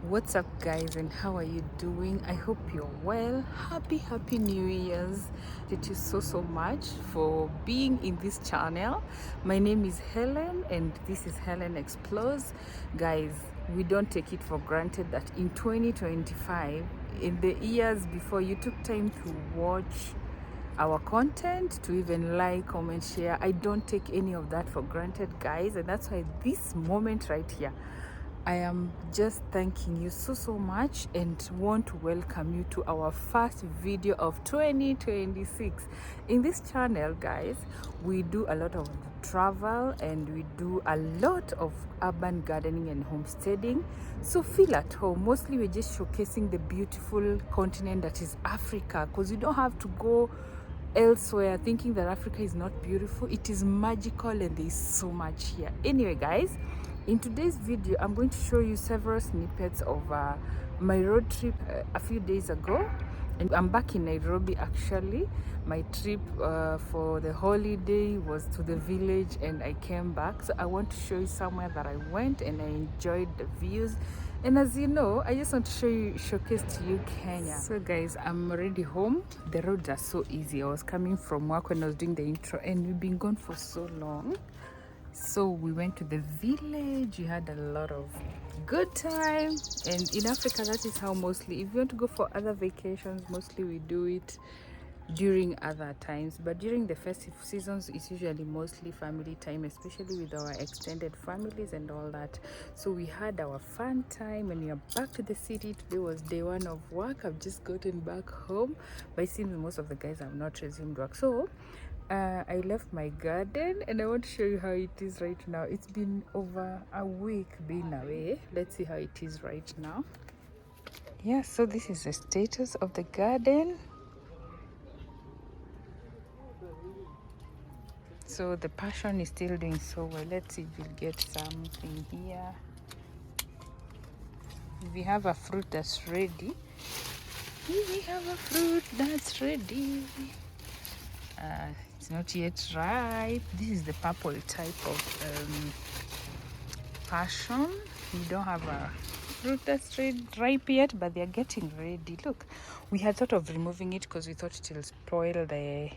What's up, guys, and how are you doing? I hope you're well. Happy New Year's. Thank you so much for being in this channel. My name is Helen and this is Helen Explores. Guys, we don't take it for granted that in 2025, in the years before, you took time to watch our content, to even like, comment, share. I don't take any of that for granted, guys, and that's why this moment right here, I am just thanking you so much and want to welcome you to our first video of 2026. In this channel, guys, we do a lot of travel and we do a lot of urban gardening and homesteading. So feel at home. Mostly we're just showcasing the beautiful continent that is Africa, because you don't have to go elsewhere thinking that Africa is not beautiful. It is magical and there is so much here. Anyway, guys, in today's video, I'm going to show you several snippets of my road trip a few days ago. And I'm back in Nairobi actually. My trip for the holiday was to the village and I came back. So I want to show you somewhere that I went and I enjoyed the views. And as you know, I just want to showcase to you Kenya. So guys, I'm already home. The roads are so easy. I was coming from work when I was doing the intro and we've been gone for so long. So we went to the village. We had a lot of good time, and in Africa that is how mostly, if you want to go for other vacations, mostly we do it during other times, but during the festive seasons it's usually mostly family time, especially with our extended families and all that. So we had our fun time and we are back to the city. Today was day one of work. I've just gotten back home, but it seems most of the guys have not resumed work. So I left my garden and I want to show you how it is right now. It's been over a week being away. Let's see how it is right now. Yeah, so this is the status of the garden. So the passion is still doing so well. Let's see if we'll get something here. We have a fruit that's ready. We have a fruit that's ready. It's not yet ripe. This is the purple type of passion. We don't have a fruit that's ripe yet, but they're getting ready. Look, we had thought of removing it because we thought it will spoil the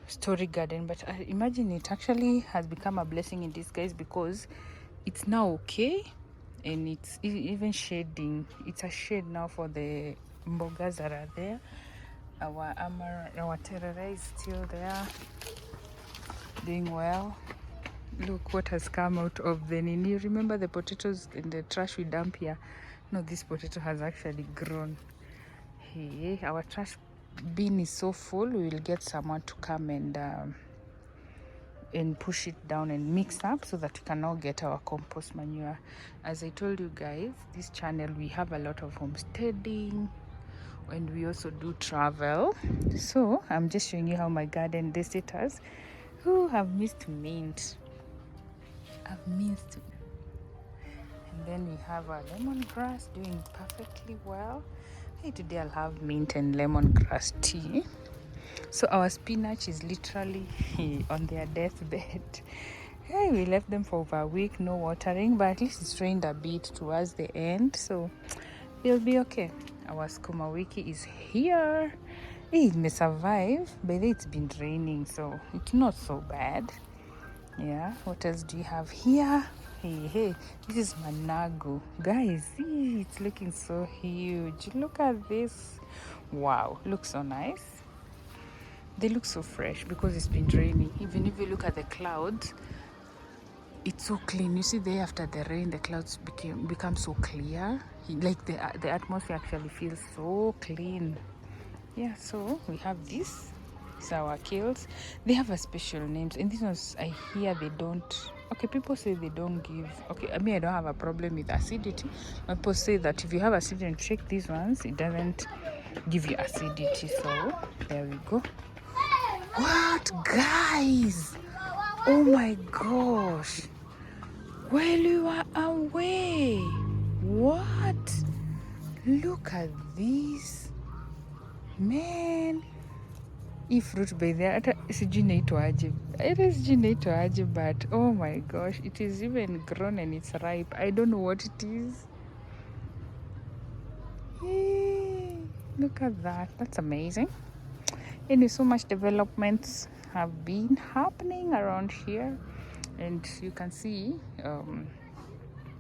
story garden, but I imagine it actually has become a blessing in disguise because it's now okay and it's even shading. It's a shade now for the mbogas that are there. Our terere is still there, doing well. Look what has come out of the nini. Remember the potatoes in the trash we dump here? No, this potato has actually grown. Hey, our trash bin is so full, we will get someone to come and push it down and mix up so that we can now get our compost manure. As I told you guys, this channel we have a lot of homesteading and we also do travel. So I'm just showing you how my garden visitors who have missed mint. I've missed. And then we have our lemongrass doing perfectly well. Hey, today I'll have mint and lemongrass tea. So our spinach is literally on their deathbed. Hey, we left them for over a week, no watering, but at least it's rained a bit towards the end, so it'll be okay. Our skuma wiki is here. Hey, it may survive. By the way, it's been raining, so it's not so bad. Yeah, what else do you have here? Hey, this is manago. Guys, see, it's looking so huge. Look at this. Wow, looks so nice. They look so fresh because it's been raining. Even if you look at the clouds, it's so clean. You see there, after the rain, the clouds become so clear. Like the atmosphere actually feels so clean. Yeah, so we have this. It's our kills. They have a special names, and these ones I hear they don't. Okay, people say they don't give. Okay, I mean I don't have a problem with acidity. People say that if you have acidity and check these ones, it doesn't give you acidity. So there we go. What, guys? Oh my gosh! While you were away, what? Look at this, man. Hii fruit by there, hata sijui inaitwaje. It is sijui inaitwaje, but oh my gosh, it is even grown and it's ripe. I don't know what it is. Yay! Look at that. That's amazing. And so much developments have been happening around here, and you can see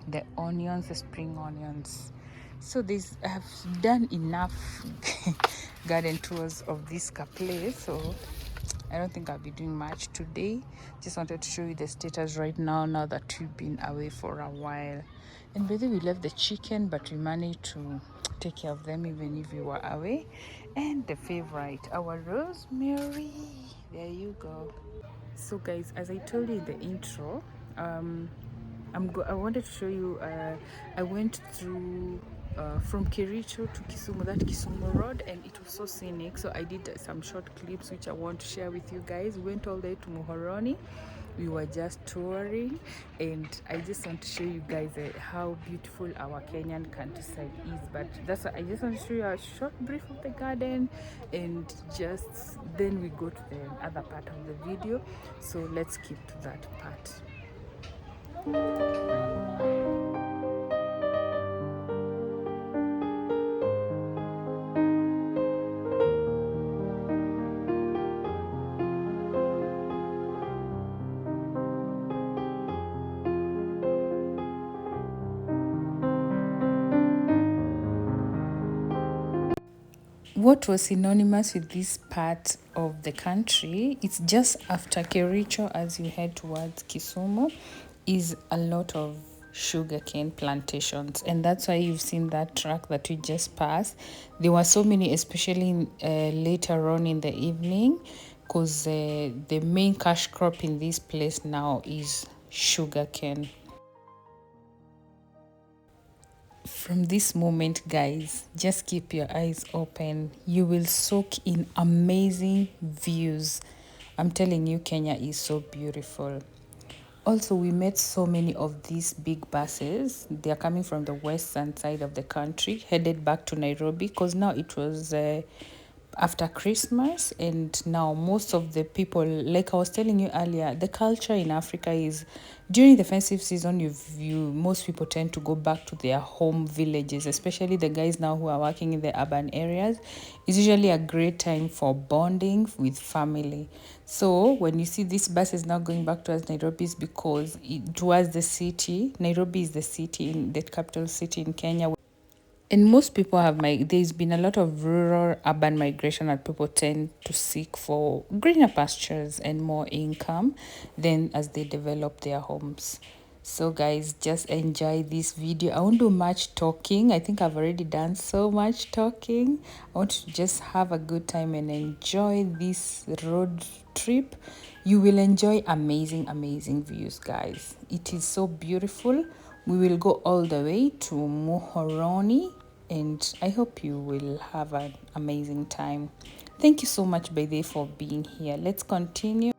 the onions, the spring onions. So this, I have done enough garden tours of this place, so I don't think I'll be doing much today. Just wanted to show you the status right now that we've been away for a while. And by the way, we left the chicken, but we managed to take care of them even if we were away. And the favorite, our rosemary. There you go. So guys, as I told you in the intro, I wanted to show you. I went through from Kericho to Kisumu, that Kisumu road, and it was so scenic. So I did some short clips which I want to share with you guys. We went all the way to Muhoroni. We were just touring, and I just want to show you guys how beautiful our Kenyan countryside is. But that's why I just want to show you a short brief of the garden, and just then we go to the other part of the video. So let's skip to that part. What was synonymous with this part of the country, it's just after Kericho as you head towards Kisumu, is a lot of sugarcane plantations, and that's why you've seen that track that we just passed. There were so many, especially later on in the evening, because the main cash crop in this place now is sugarcane. From this moment, guys, just keep your eyes open. You will soak in amazing views. I'm telling you, Kenya is so beautiful. Also, we met so many of these big buses. They are coming from the western side of the country, headed back to Nairobi, because now it was after Christmas, and now most of the people, like I was telling you earlier, the culture in Africa is during the festive season, most people tend to go back to their home villages, especially the guys now who are working in the urban areas. It's usually a great time for bonding with family. So when you see this bus is now going back towards Nairobi, is because towards the city. Nairobi is the city, in the capital city in Kenya. And most people have there's been a lot of rural urban migration, that people tend to seek for greener pastures and more income then as they develop their homes. So guys, just enjoy this video. I won't do much talking. I think I've already done so much talking. I want to just have a good time and enjoy this road trip. You will enjoy amazing views, guys. It is so beautiful. We will go all the way to Muhoroni, and I hope you will have an amazing time. Thank you so much, Bede, for being here. Let's continue.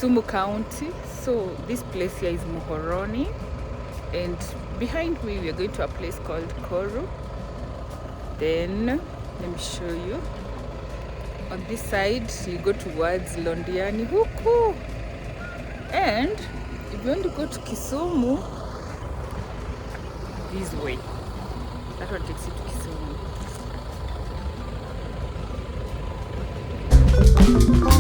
Kisumu County. So this place here is Muhoroni, and behind me we are going to a place called Koru. Then let me show you. On this side you go towards Londiani huku, and if you want to go to Kisumu, this way, that one takes you to Kisumu.